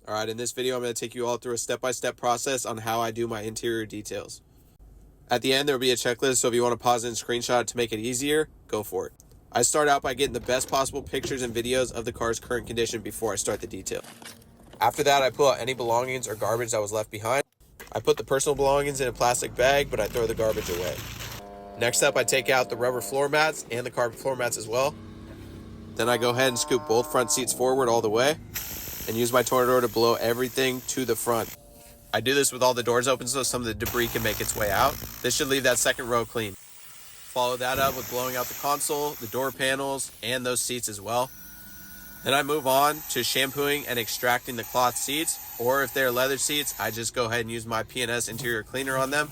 Alright, in this video I'm going to take you all through a step-by-step process on how I do my interior details. At the end there will be a checklist, so if you want to pause and screenshot it to make it easier, go for it. I start out by getting the best possible pictures and videos of the car's current condition before I start the detail. After that, I pull out any belongings or garbage that was left behind. I put the personal belongings in a plastic bag, but I throw the garbage away. Next up, I take out the rubber floor mats and the carpet floor mats as well. Then I go ahead and scoop both front seats forward all the way and use my tornado to blow everything to the front. I do this with all the doors open so some of the debris can make its way out. This should leave that second row clean. Follow that up with blowing out the console, the door panels, and those seats as well. Then I move on to shampooing and extracting the cloth seats, or if they're leather seats, I just go ahead and use my P&S interior cleaner on them.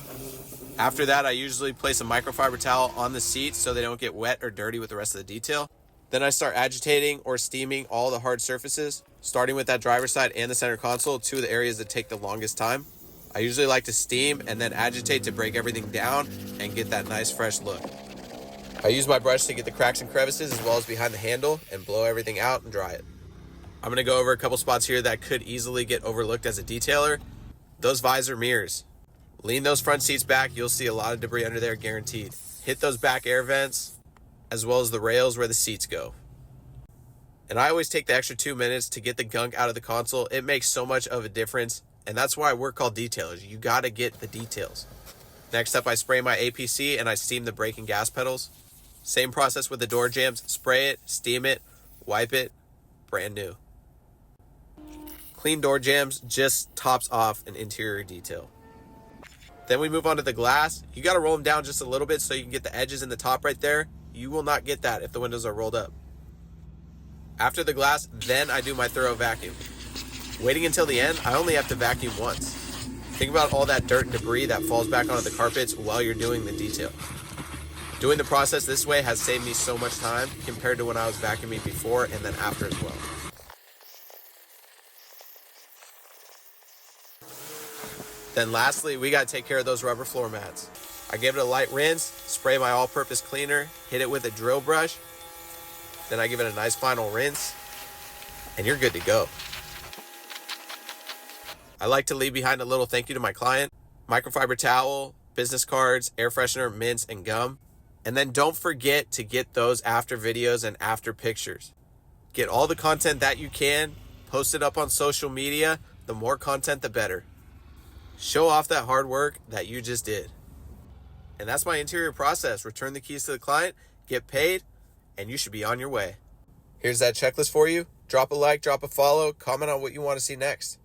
After that, I usually place a microfiber towel on the seats so they don't get wet or dirty with the rest of the detail. Then I start agitating or steaming all the hard surfaces, starting with that driver's side and the center console, two of the areas that take the longest time. I usually like to steam and then agitate to break everything down and get that nice fresh look. I use my brush to get the cracks and crevices as well as behind the handle and blow everything out and dry it. I'm going to go over a couple spots here that could easily get overlooked as a detailer. Those visor mirrors. Lean those front seats back, you'll see a lot of debris under there guaranteed. Hit those back air vents as well as the rails where the seats go. And I always take the extra 2 minutes to get the gunk out of the console. It makes so much of a difference, and that's why we're called detailers. You got to get the details. Next up, I spray my APC and I steam the brake and gas pedals. Same process with the door jambs. Spray it, steam it, wipe it, brand new. Clean door jambs just tops off an interior detail. Then we move on to the glass. You got to roll them down just a little bit so you can get the edges in the top right there. You will not get that if the windows are rolled up. After the glass, then I do my thorough vacuum. Waiting until the end, I only have to vacuum once. Think about all that dirt and debris that falls back onto the carpets while you're doing the detail. Doing the process this way has saved me so much time compared to when I was vacuuming before and then after as well. Then lastly, we got to take care of those rubber floor mats. I give it a light rinse, spray my all-purpose cleaner, hit it with a drill brush, then I give it a nice final rinse, and you're good to go. I like to leave behind a little thank you to my client, microfiber towel, business cards, air freshener, mints, and gum. And then don't forget to get those after videos and after pictures. Get all the content that you can, post it up on social media. The more content, the better. Show off that hard work that you just did. And that's my interior process. Return the keys to the client, get paid, and you should be on your way. Here's that checklist for you. Drop a like, drop a follow, comment on what you want to see next.